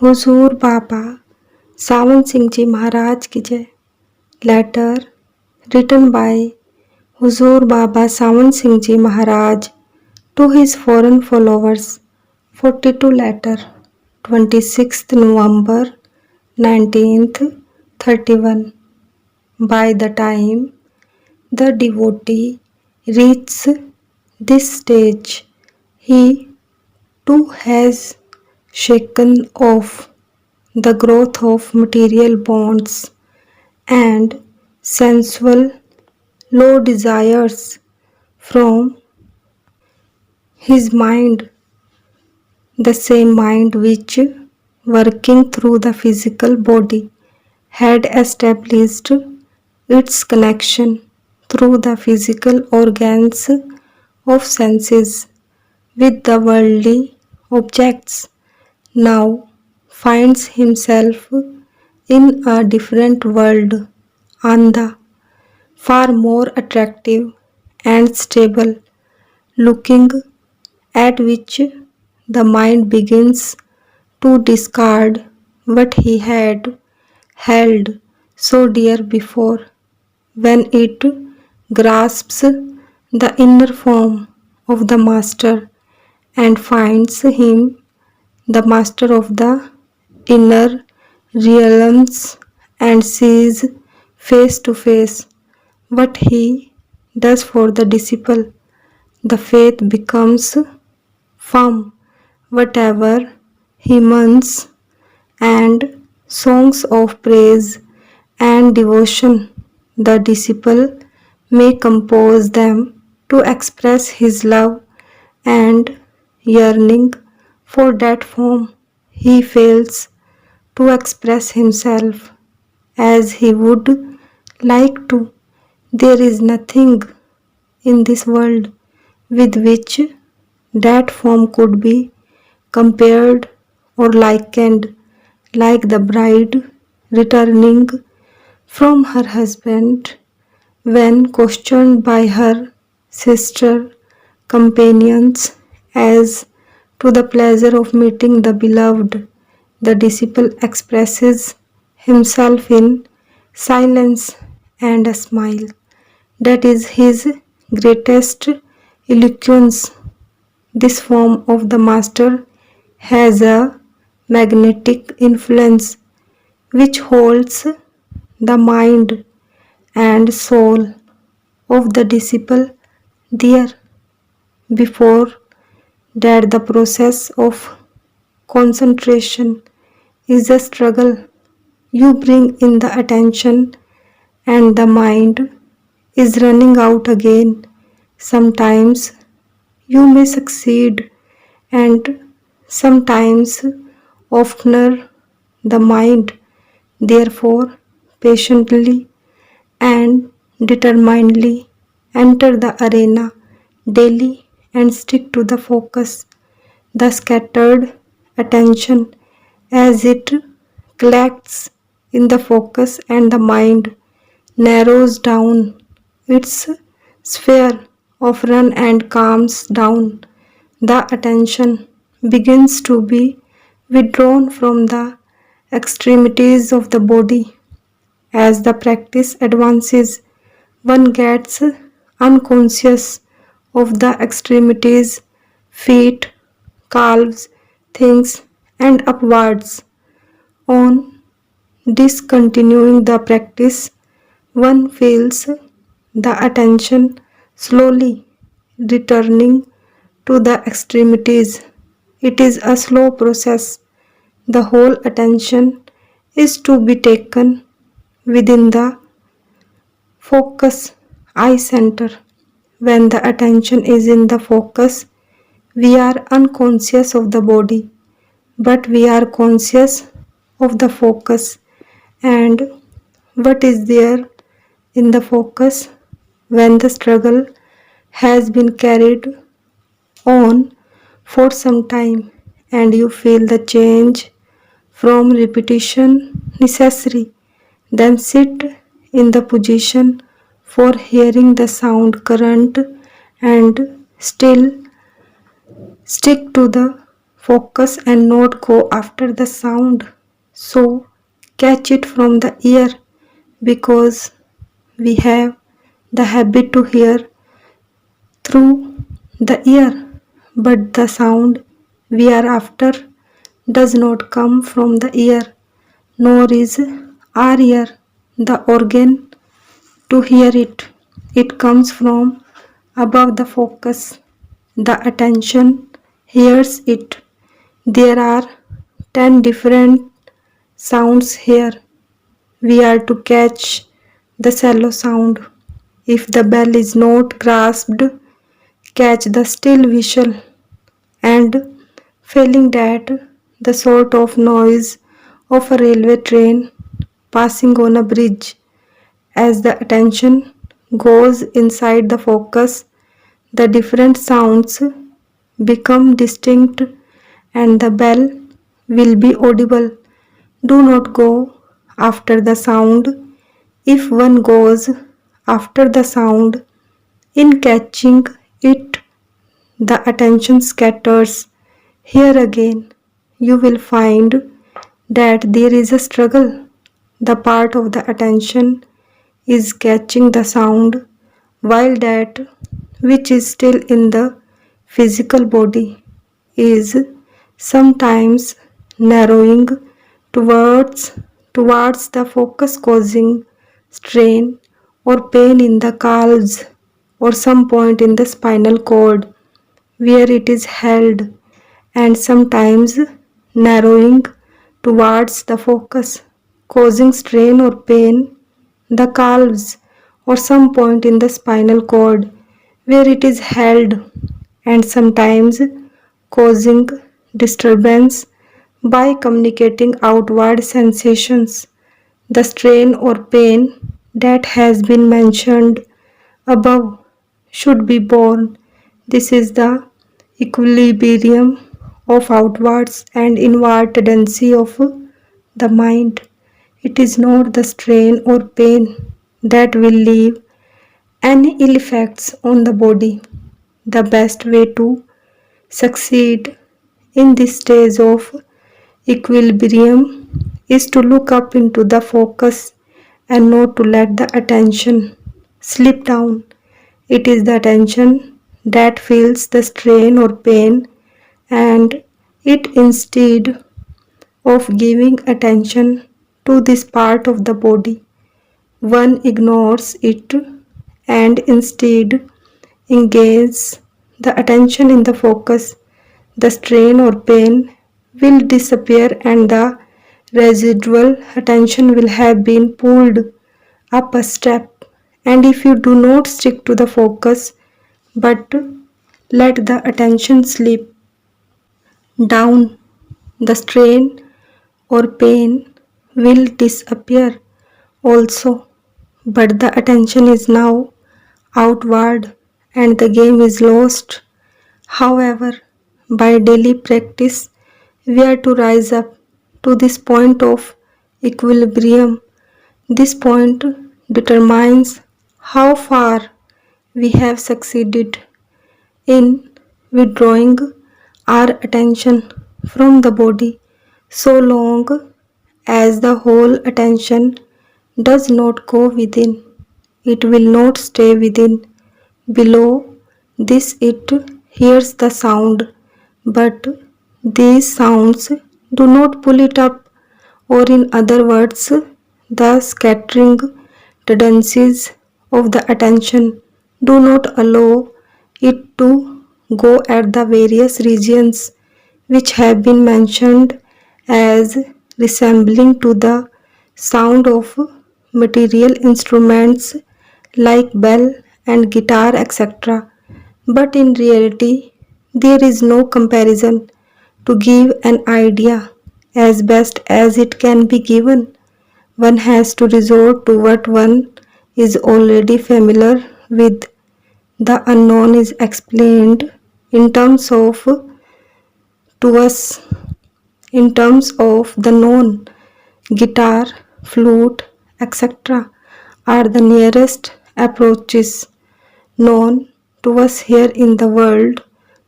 हुजूर बाबा सावन सिंह जी महाराज की जय। Letter written by Huzur Baba Sawan Singh Ji Maharaj to his foreign followers. 42 letter 26th November 1931. By the time the devotee reaches this stage, he too has shaken off the growth of material bonds and sensual low desires from his mind, the same mind which, working through the physical body, had established its connection through the physical organs of senses with the worldly objects, now finds himself in a different world, on the far more attractive and stable, looking at which the mind begins to discard what he had held so dear before, when it grasps the inner form of the master and finds him the master of the inner realms and sees face to face what he does for the disciple. The faith becomes firm, whatever hymns and songs of praise and devotion the disciple may compose them to express his love and yearning for that form, he fails to express himself as he would like to. There is nothing in this world with which that form could be compared or likened, like the bride returning from her husband when questioned by her sister companions as to the pleasure of meeting the beloved. The disciple expresses himself in silence and a smile. That is his greatest eloquence. This form of the master has a magnetic influence which holds the mind and soul of the disciple there. Before that, the process of concentration is a struggle. You bring in the attention and the mind is running out again. Sometimes you may succeed, and sometimes oftener the mind, therefore, patiently and determinedly enter the arena daily and stick to the focus. The scattered attention as it collects in the focus and the mind narrows down its sphere of run and calms down. The attention begins to be withdrawn from the extremities of the body. As the practice advances, one gets unconscious of the extremities, feet, calves, things, and upwards. On discontinuing the practice, one feels the attention slowly returning to the extremities. It is a slow process. The whole attention is to be taken within the focus eye center. When the attention is in the focus, we are unconscious of the body, but we are conscious of the focus. And what is there in the focus? When the struggle has been carried on for some time and you feel the change from repetition necessary, then sit in the position for hearing the sound current and still stick to the focus and not go after the sound. So catch it from the ear, because we have the habit to hear through the ear, but the sound we are after does not come from the ear, nor is our ear the organ to hear it. It comes from above the focus. The attention hears it. There are 10 different sounds here. We are to catch the shallow sound. If the bell is not grasped, catch the still whistle, and failing that, the sort of noise of a railway train passing on a bridge. As the attention goes inside the focus, the different sounds become distinct and the bell will be audible. Do not go after the sound. If one goes after the sound, in catching it, the attention scatters. Here again, you will find that there is a struggle. The part of the attention is catching the sound, while that which is still in the physical body is sometimes narrowing towards the focus, causing strain or pain in the calves or some point in the spinal cord where it is held, and sometimes narrowing towards the focus, causing strain or pain the calves or some point in the spinal cord where it is held, and sometimes causing disturbance by communicating outward sensations. The strain or pain that has been mentioned above should be borne. This is the equilibrium of outwards and inward tendency of the mind. It is not the strain or pain that will leave any ill effects on the body. The best way to succeed in this stage of equilibrium is to look up into the focus and not to let the attention slip down. It is the attention that feels the strain or pain, and it, instead of giving attention to this part of the body, one ignores it and instead engages the attention in the focus. The strain or pain will disappear and the residual attention will have been pulled up a step. And if you do not stick to the focus but let the attention slip down, the strain or pain will disappear also. But the attention is now outward and the game is lost. However, by daily practice, we are to rise up to this point of equilibrium. This point determines how far we have succeeded in withdrawing our attention from the body. So long as the whole attention does not go within, it will not stay within. Below this, it hears the sound, but these sounds do not pull it up, or in other words, the scattering tendencies of the attention do not allow it to go at the various regions which have been mentioned as resembling to the sound of material instruments like bell and guitar, etc. But in reality, there is no comparison. To give an idea as best as it can be given, one has to resort to what one is already familiar with. The unknown is explained in terms of to us in terms of the known. Guitar, flute, etc. are the nearest approaches known to us here in the world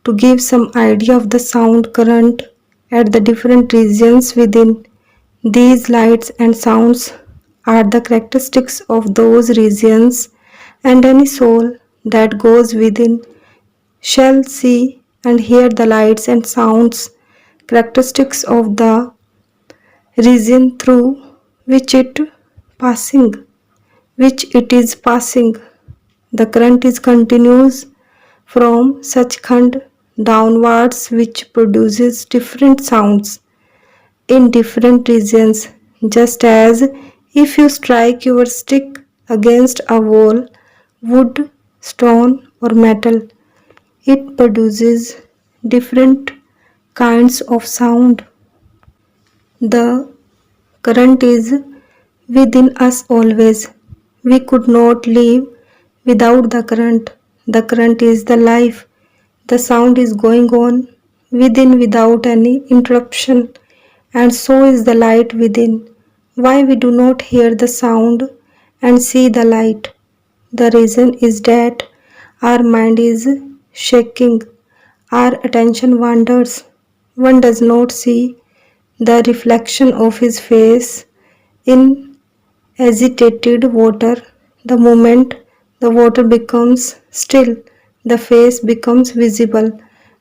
to give some idea of the sound current at the different regions within. These lights and sounds are the characteristics of those regions, and any soul that goes within shall see and hear the lights and sounds characteristics of the region through which it is passing. The current is continuous from such khand downwards, which produces different sounds in different regions, just as if you strike your stick against a wall, wood, stone, or metal, it produces different kinds of sound. The current is within us always. We could not live without the current. The current is the life. The sound is going on within without any interruption, and so is the light within. Why we do not hear the sound and see the light? The reason is that our mind is shaking, our attention wanders. One does not see the reflection of his face in agitated water. The moment the water becomes still, the face becomes visible.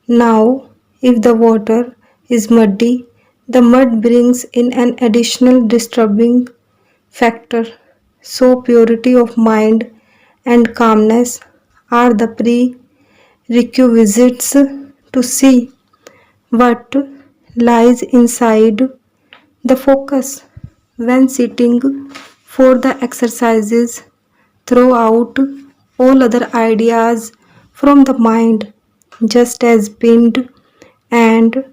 Now, if the water is muddy, the mud brings in an additional disturbing factor. So, purity of mind and calmness are the prerequisites to see what lies inside the focus. When sitting for the exercises, throw out all other ideas from the mind, just as Pind and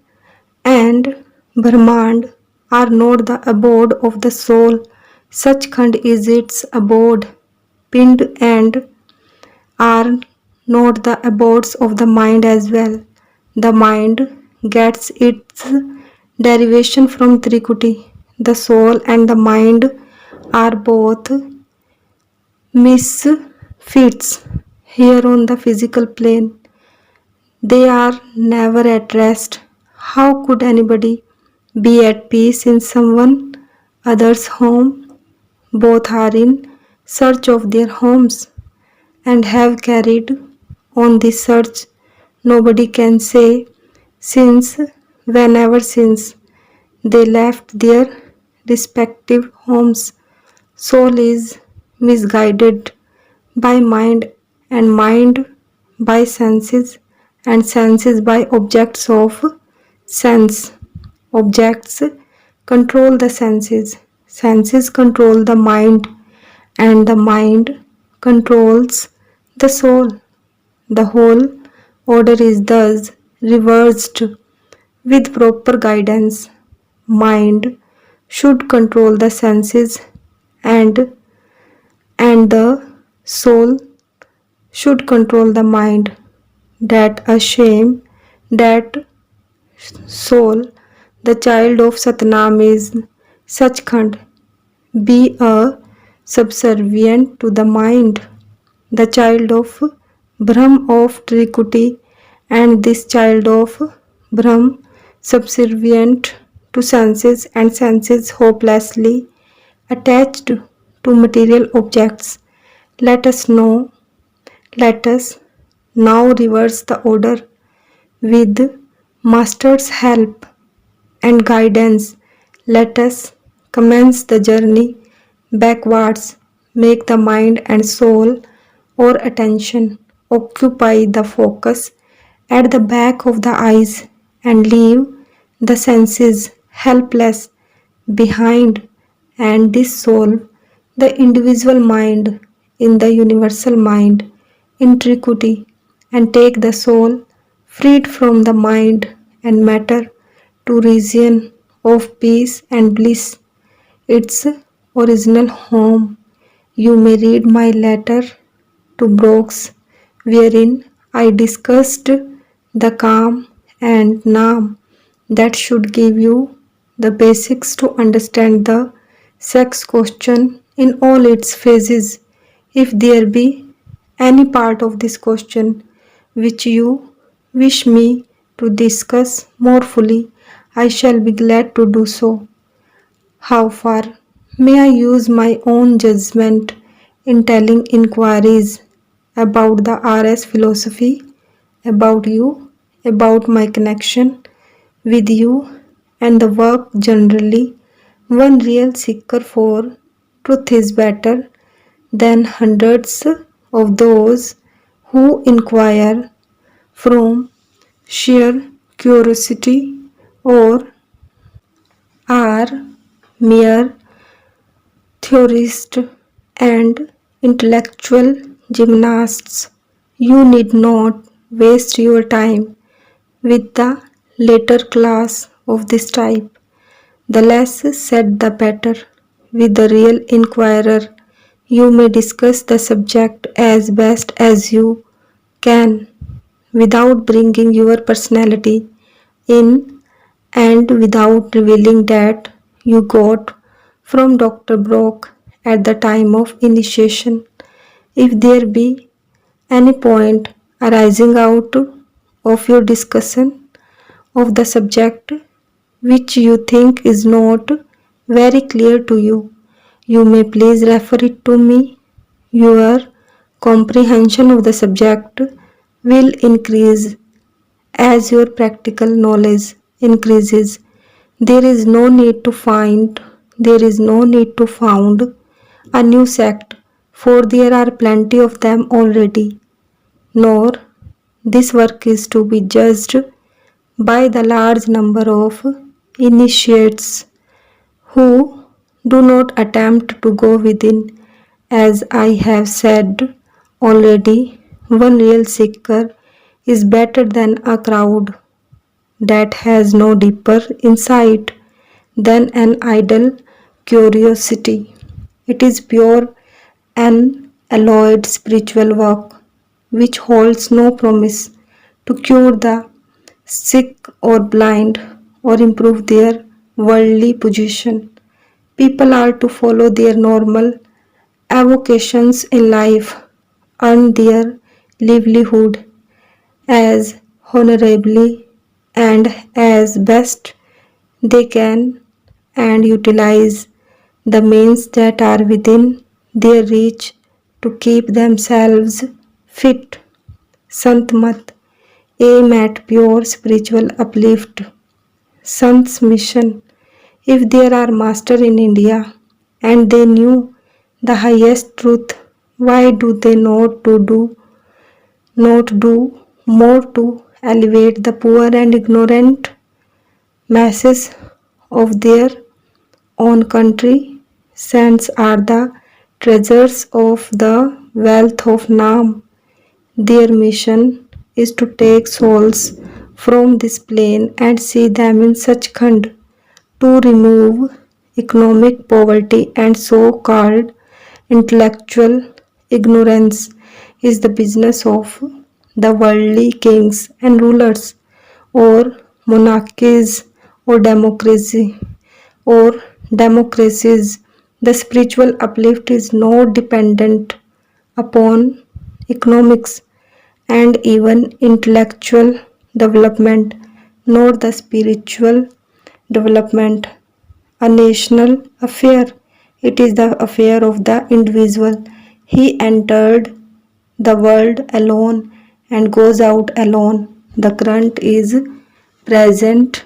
and Brahmand are not the abode of the soul. Sachkhand is its abode. Pind and are not the abodes of the mind as well. The mind gets its derivation from Trikuti. The soul and the mind are both misfits here on the physical plane. They are never at rest. How could anybody be at peace in someone other's home? Both are in search of their homes and have carried on this search. Nobody can say since whenever since they left their respective homes. Soul is misguided by mind, and mind by senses, and senses by objects of sense. Objects control the senses, senses control the mind, and the mind controls the soul. The whole order is thus reversed. With proper guidance, mind should control the senses, and the soul should control the mind. That a shame that soul, the child of Satnam, is Sachkhand, be a subservient to the mind, the child of Brahm of Trikuti, and this child of Brahm subservient to senses, and senses hopelessly attached to material objects. Let us know, let us now reverse the order with Master's help and guidance. Let us commence the journey backwards. Make the mind and soul or attention occupy the focus at the back of the eyes, and leave the senses helpless behind, and dissolve the individual mind in the universal mind in Trikuti, and take the soul freed from the mind and matter to region of peace and bliss, its original home. You may read my letter to Brooks, wherein I discussed the calm and Naam that should give you the basics to understand the sex question in all its phases. If there be any part of this question which you wish me to discuss more fully, I shall be glad to do so. How far may I use my own judgment in telling inquiries about the RS philosophy, about you, about my connection with you, and the work generally? One real seeker for truth is better than hundreds of those who inquire from sheer curiosity or are mere theorists and intellectual gymnasts. You need not waste your time with the later class of this type. The less said, the better. With the real inquirer, you may discuss the subject as best as you can without bringing your personality in and without revealing that you got from Dr. Brock at the time of initiation. If there be any point arising out of your discussion of the subject which you think is not very clear to you, you may please refer it to me. Your comprehension of the subject will increase as your practical knowledge increases. There is no need to found a new sect, for there are plenty of them already. Nor this work is to be judged by the large number of initiates who do not attempt to go within. As I have said already, one real seeker is better than a crowd that has no deeper insight than an idle curiosity. It is pure unalloyed spiritual work which holds no promise to cure the sick or blind or improve their worldly position. People are to follow their normal avocations in life, earn their livelihood as honorably and as best they can, and utilize the means that are within their reach to keep themselves fit. Santmat aim at pure spiritual uplift. Sant's mission: if there are masters in India and they knew the highest truth, why do they not do more to elevate the poor and ignorant masses of their own country? Saints are the treasures of the wealth of Naam. Their mission is to take souls from this plane and see them in Sachkhand, to remove economic poverty and so-called intellectual ignorance is the business of the worldly kings and rulers, or monarchies, or democracies. The spiritual uplift is not dependent upon economics and even intellectual development, nor the spiritual development a national affair. It is the affair of the individual. He entered the world alone and goes out alone. The current is present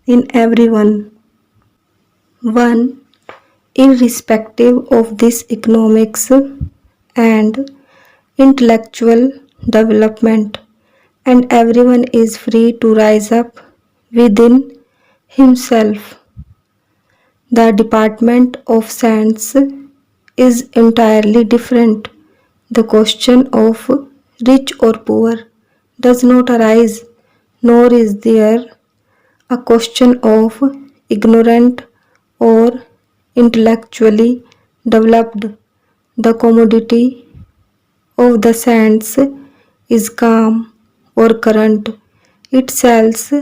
in everyone. One, irrespective of this economics and intellectual development, and everyone is free to rise up within himself. The department of saints is entirely different. The question of rich or poor does not arise, nor is there a question of ignorant or intellectually developed. The commodity of the saints is calm or current. It sells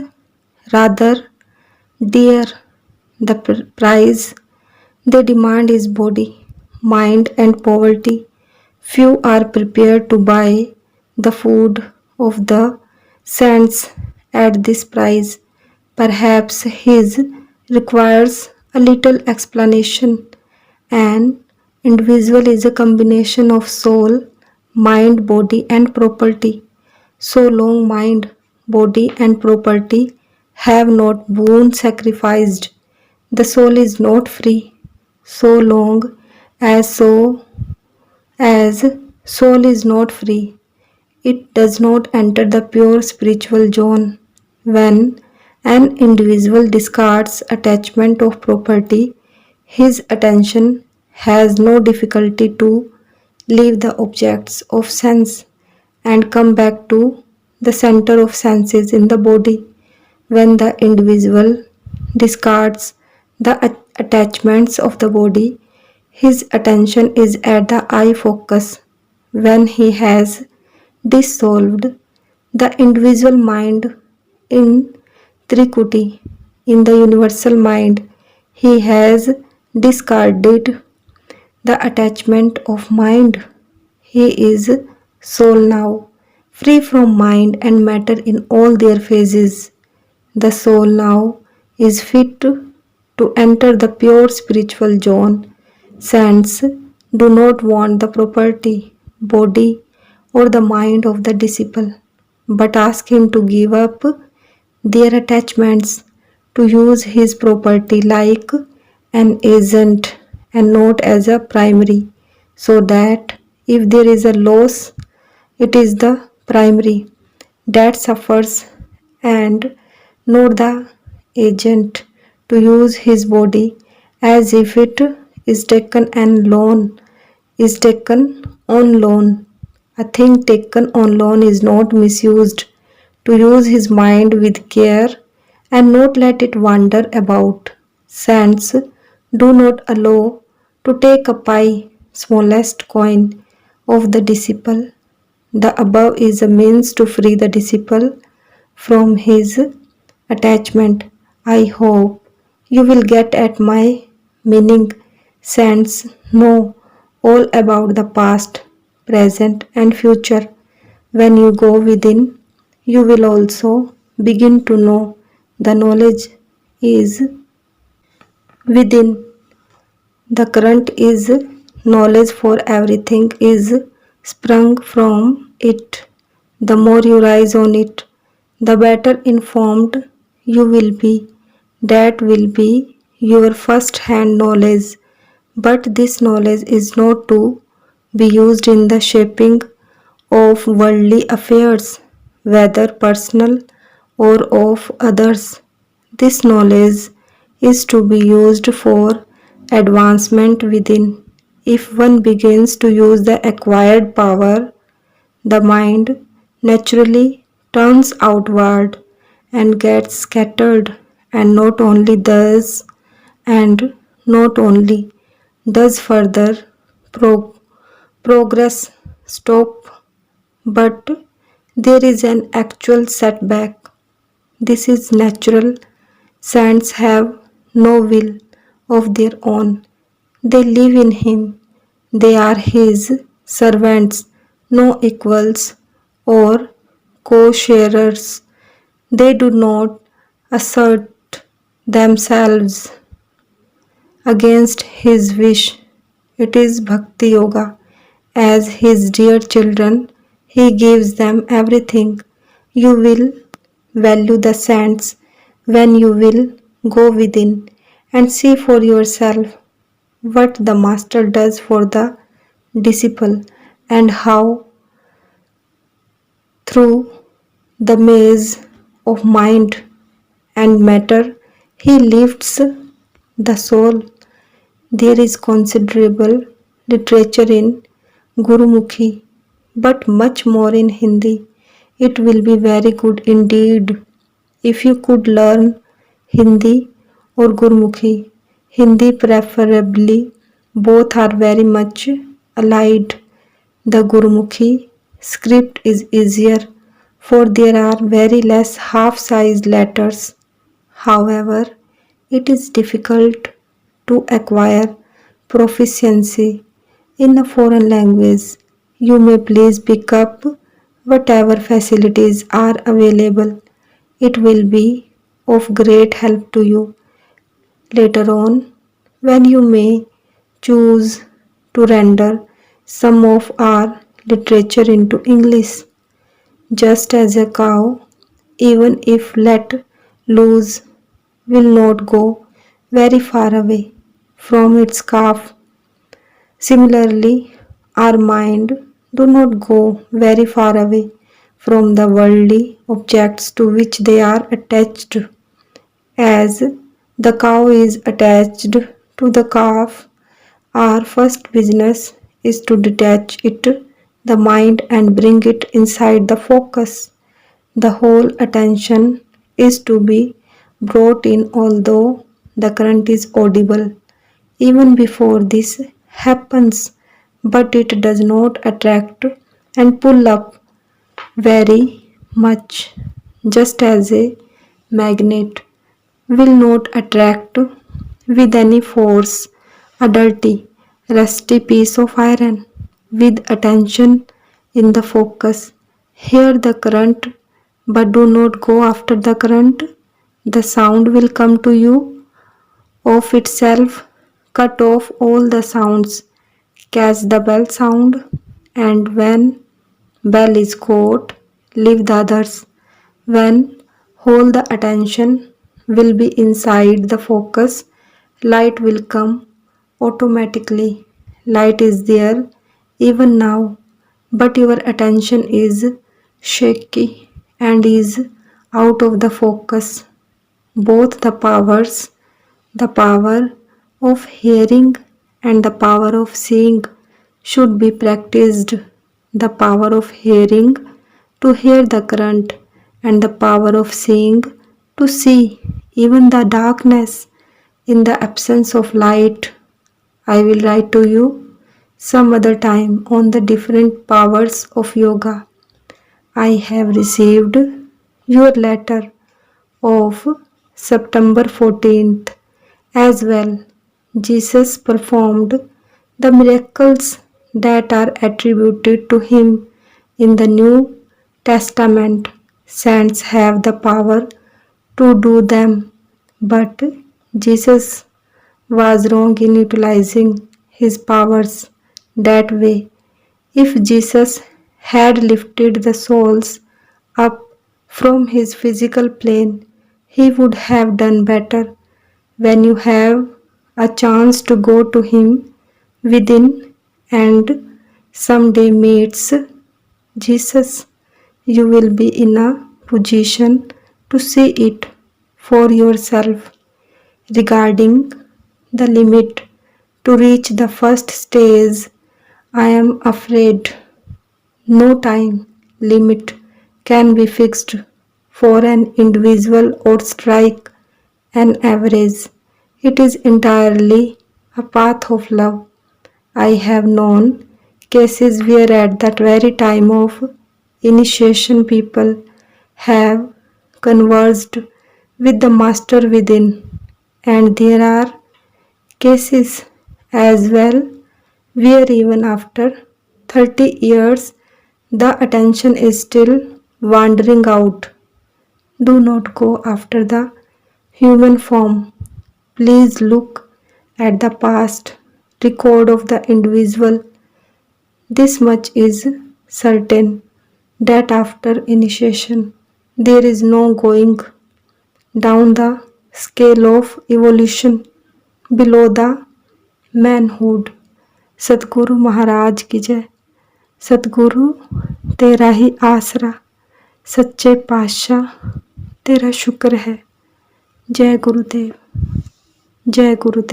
rather dear. The price they demand is body, mind, and poverty. Few are prepared to buy the food of the cents at this price. Perhaps his requires a little explanation. An individual is a combination of soul, mind, body, and property. So long mind, body, and property have not been sacrificed. The soul is not free. So long as soul is not free, it does not enter the pure spiritual zone. When an individual discards attachment of property, his attention has no difficulty to leave the objects of sense and come back to the center of senses in the body. When the individual discards the attachments of the body, his attention is at the eye focus. When he has dissolved the individual mind in Trikuti, in the universal mind, he has discarded the attachment of mind. He is soul now, free from mind and matter in all their phases. The soul now is fit to enter the pure spiritual zone. Saints do not want the property, body, or the mind of the disciple, but ask him to give up their attachments, to use his property like an agent and not as a primary, so that if there is a loss, it is the primary that suffers and not the agent, to use his body as if it is taken on loan. A thing taken on loan is not misused. To use his mind with care and not let it wander about. Saints do not allow to take a pie, smallest coin of the disciple. The above is a means to free the disciple from his attachment. I hope you will get at my meaning. Saints know all about the past, present, and future. When you go within, you will also begin to know. The knowledge is within. The current is knowledge, for everything is sprung from it. The more you rise on it, the better informed you will be. That will be your first hand knowledge. But this knowledge is not to be used in the shaping of worldly affairs, whether personal or of others. This knowledge is to be used for advancement within. If one begins to use the acquired power, the mind naturally turns outward and gets scattered, and not only does further pro- progress stop, but there is an actual setback. This is natural. Saints have no will of their own. They live in Him. They are His servants, no equals or co sharers. They do not assert themselves against His wish. It is Bhakti Yoga. As His dear children, He gives them everything. You will value the saints when you will go within and see for yourself what the Master does for the disciple and how through the maze of mind and matter he lifts the soul. There is considerable literature in Gurumukhi, but much more in Hindi. It will be very good indeed if you could learn Hindi or Gurumukhi. Hindi preferably, both are very much allied. The Gurumukhi script is easier, for there are very less half-sized letters. However, it is difficult to acquire proficiency in a foreign language. You may please pick up whatever facilities are available. It will be of great help to you later on when you may choose to render some of our literature into English. Just as a cow, even if let loose, will not go very far away from its calf. Similarly, our mind do not go very far away from the worldly objects to which they are attached. As the cow is attached to the calf, our first business is to detach it, the mind, and bring it inside the focus. The whole attention is to be brought in, although the current is audible even before this happens, but it does not attract and pull up very much, just as a magnet will not attract with any force a dirty, rusty piece of iron. With attention in the focus, hear the current, but do not go after the current. The sound will come to you of itself. Cut off all the sounds. Catch the bell sound, and when bell is caught, leave the others. When hold the attention will be inside the focus, light will come automatically. Light is there even now, but your attention is shaky and is out of the focus. Both the power of hearing and the power of seeing, should be practiced. The power of hearing to hear the current, and the power of seeing to see even the darkness in the absence of light. I will write to you some other time on the different powers of yoga. I have received your letter of September 14th as well. Jesus performed the miracles that are attributed to him in the New Testament. Saints have the power to do them, but Jesus was wrong in utilizing his powers that way. If Jesus had lifted the souls up from his physical plane, he would have done better. When you have a chance to go to him within and someday meets Jesus, you will be in a position to see it for yourself. Regarding the limit to reach the first stage, I am afraid no time limit can be fixed for an individual or strike an average. It is entirely a path of love. I have known cases where at that very time of initiation people have conversed with the master within, and there are cases as well where even after 30 years the attention is still wandering out. Do not go after the human form. Please look at the past record of the individual. This much is certain, that after initiation there is no going down the scale of evolution below the manhood. सतगुरु महाराज की जय। सतगुरु तेरा ही आसरा, सच्चे पातशाह तेरा शुक्र है। जय गुरुदेव, जय गुरुदेव।